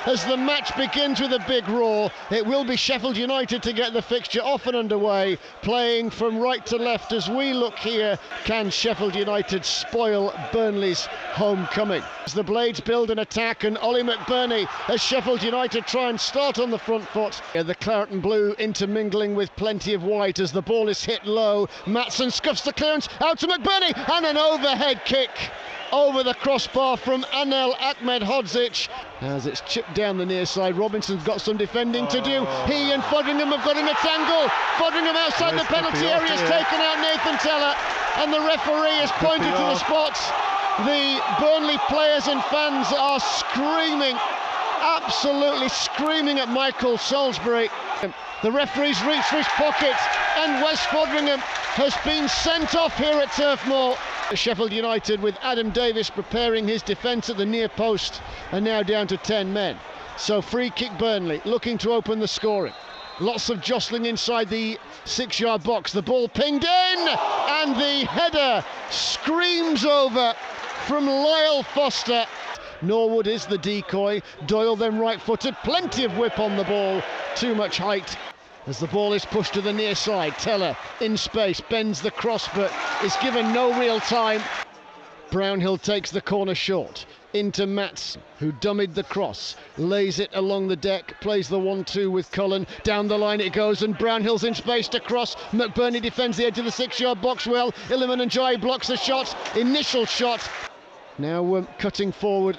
as the match begins with a big roar. It will be Sheffield United to get the fixture off and underway, playing from right to left as we look here. Can Sheffield United spoil Burnley's homecoming? As the Blades build an attack, and Ollie McBurney as Sheffield United try and start on the front foot. The claret and blue intermingling with plenty of white as the ball is hit low. Maatsen scuffs the clearance out to McBurney, and an overhead kick over the crossbar from Anel Ahmedhodzic as it's chipped down the near side. Robinson's got some defending to do. He and Fodringham have got him a tangle. Fodringham outside the penalty area has taken out Nathan Teller, and the referee has pointed to the spot. The Burnley players and fans are screaming, absolutely screaming at Michael Salisbury. The referee's reached for his pocket, and Wes Fodringham has been sent off here at Turf Moor. Sheffield United, with Adam Davis preparing his defence at the near post, are now down to 10 men. So free kick Burnley, looking to open the scoring. Lots of jostling inside the 6-yard box. The ball pinged in, and the header screams over from Lyle Foster. Norwood is the decoy. Doyle then right-footed. Plenty of whip on the ball. Too much height. As the ball is pushed to the near side, Teller in space, bends the cross but is given no real time. Brownhill takes the corner short, into Maatsen, who dummied the cross, lays it along the deck, plays the 1-2 with Cullen, down the line it goes, and Brownhill's in space to cross. McBurney defends the edge of the 6-yard box well. Iliman and Jai blocks the shot, initial shot. Now cutting forward,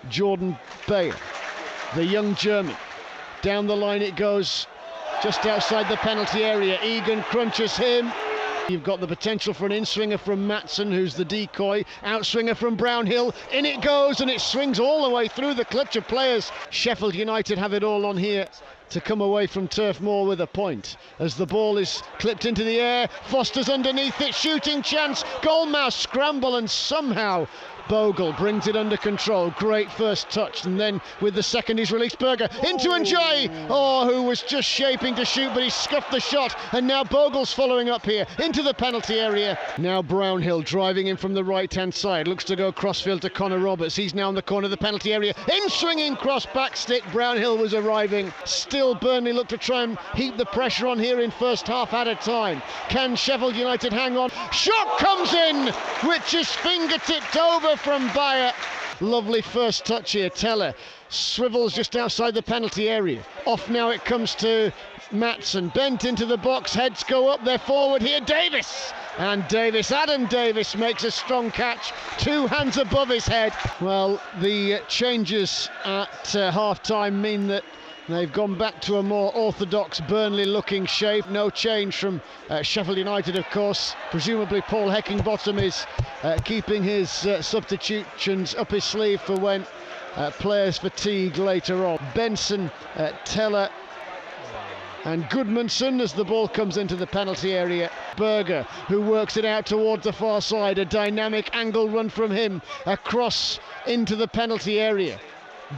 Jordan Bayer, the young German. Down the line it goes, just outside the penalty area. Egan crunches him. You've got the potential for an in-swinger from Maatsen, who's the decoy. Outswinger from Brownhill. In it goes, and it swings all the way through the clutch of players. Sheffield United have it all on here to come away from Turf Moor with a point. As the ball is clipped into the air, Foster's underneath it, shooting chance. Goalmouth scramble, and somehow Bogle brings it under control. Great first touch, and then with the second he's released Berger into Njai, who was just shaping to shoot, but he scuffed the shot, and now Bogle's following up here into the penalty area. Now Brownhill driving in from the right hand side, looks to go crossfield to Connor Roberts. He's now in the corner of the penalty area, in swinging cross back stick. Brownhill was arriving. Still Burnley look to try and heap the pressure on here in first half at a time. Can Sheffield United hang on? Shot comes in, which is fingertipped over from Bayer. Lovely first touch here. Teller swivels just outside the penalty area. Off now it comes to Maatsen, bent into the box, heads go up, they're forward here. Davis, and Davis, Adam Davis makes a strong catch, 2 hands above his head. Well, the changes at half-time mean that they've gone back to a more orthodox Burnley-looking shape. No change from Sheffield United, of course. Presumably Paul Heckingbottom is keeping his substitutions up his sleeve for when players fatigue later on. Benson, Teller and Goodmanson as the ball comes into the penalty area. Berger, who works it out towards the far side. A dynamic angle run from him across into the penalty area.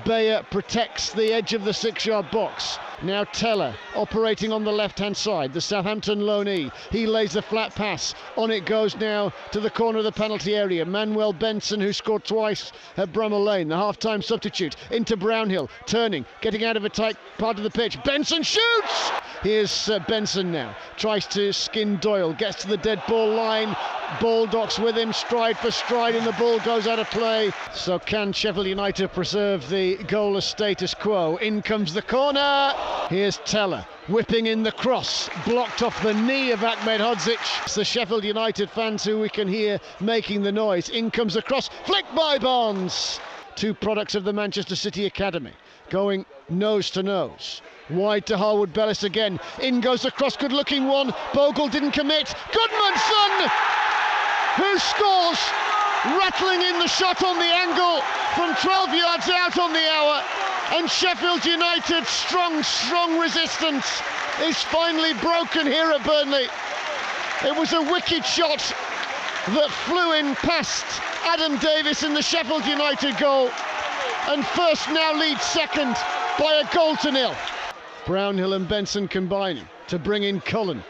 Bayer protects the edge of the 6-yard box. Now Teller operating on the left-hand side, the Southampton loanee. He lays the flat pass. On it goes now to the corner of the penalty area. Manuel Benson, who scored twice at Bramall Lane, the half-time substitute, into Brownhill, turning, getting out of a tight part of the pitch. Benson shoots! Here's Benson now, tries to skin Doyle, gets to the dead ball line. Baldock's with him, stride for stride, and the ball goes out of play. So can Sheffield United preserve the goalless status quo? In comes the corner. Here's Teller whipping in the cross, blocked off the knee of Ahmedhodzic. It's the Sheffield United fans who we can hear making the noise. In comes the cross, flicked by Barnes. 2 products of the Manchester City Academy, going nose to nose. Wide to Harwood Bellis again. In goes the cross, good looking one. Bogle didn't commit. Goodmanson, who scores, rattling in the shot on the angle from 12 yards out on the hour. And Sheffield United's strong resistance is finally broken here at Burnley. It was a wicked shot that flew in past Adam Davis in the Sheffield United goal, and first now leads second by a goal to nil. Brownhill and Benson combining to bring in Cullen.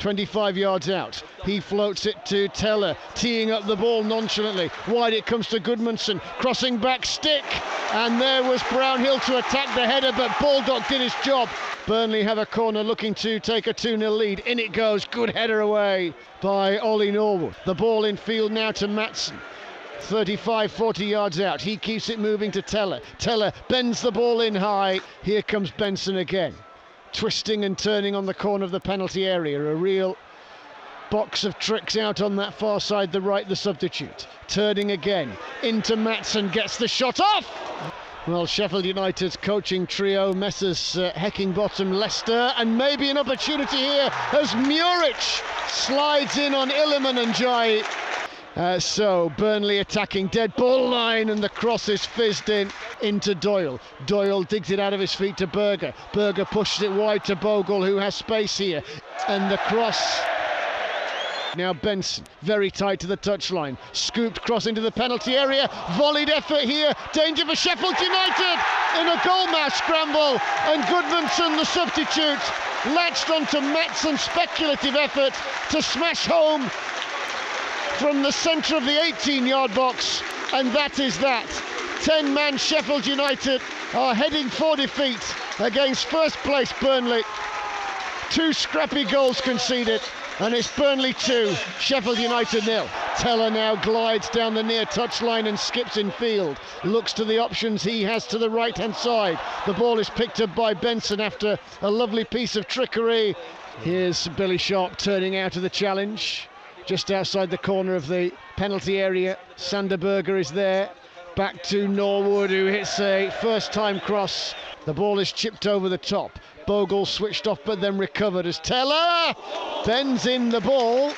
25 yards out. He floats it to Teller, teeing up the ball nonchalantly. Wide it comes to Goodmanson, crossing back stick. And there was Brownhill to attack the header, but Baldock did his job. Burnley have a corner looking to take a 2-0 lead. In it goes, good header away by Ollie Norwood. The ball in field now to Maatsen. 35-40 yards out. He keeps it moving to Teller. Teller bends the ball in high. Here comes Benson again, twisting and turning on the corner of the penalty area. A real box of tricks out on that far side, the right, the substitute. Turning again into Maatsen, gets the shot off. Well, Sheffield United's coaching trio messes Heckingbottom, Leicester, and maybe an opportunity here as Muric slides in on Illiman and Jai. So Burnley attacking dead ball line, and the cross is fizzed into Doyle. Doyle digs it out of his feet to Berger. Berger pushes it wide to Bogle, who has space here, and the cross. Now Benson, very tight to the touchline, scooped cross into the penalty area, volleyed effort here, danger for Sheffield United in a goal mouth scramble, and Goodmanson, the substitute, latched onto Maatsen's speculative effort to smash home from the centre of the 18-yard box, and that is that. 10-man Sheffield United are heading for defeat against first place Burnley. 2 scrappy goals conceded, and it's Burnley 2, Sheffield United 0. Teller now glides down the near touchline and skips in field. Looks to the options he has to the right-hand side. The ball is picked up by Benson after a lovely piece of trickery. Here's Billy Sharp turning out of the challenge. Just outside the corner of the penalty area, Sander Berger is there. Back to Norwood, who hits a first-time cross. The ball is chipped over the top. Bogle switched off but then recovered as Teller bends in the ball.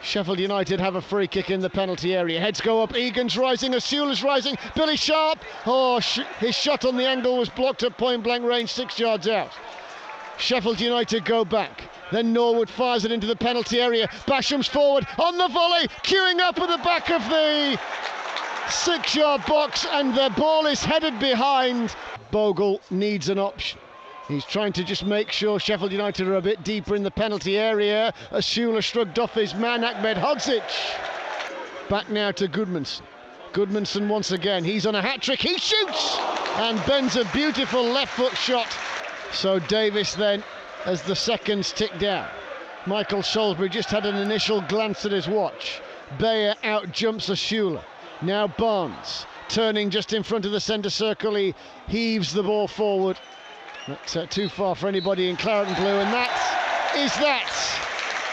Sheffield United have a free kick in the penalty area. Heads go up, Egan's rising, Asula's rising, Billy Sharp. His shot on the angle was blocked at point-blank range 6 yards out. Sheffield United go back. Then Norwood fires it into the penalty area. Basham's forward on the volley, queuing up at the back of the 6-yard box, and the ball is headed behind. Bogle needs an option. He's trying to just make sure Sheffield United are a bit deeper in the penalty area. Asula shrugged off his man, Ahmed Hodzic. Back now to Goodmanson. Goodmanson once again, he's on a hat-trick, he shoots! And bends a beautiful left foot shot. So Davis then, as the seconds tick down. Michael Salisbury just had an initial glance at his watch. Bayer out jumps Asula. Now Barnes, turning just in front of the centre circle, he heaves the ball forward. That's too far for anybody in claret and blue, and that is that.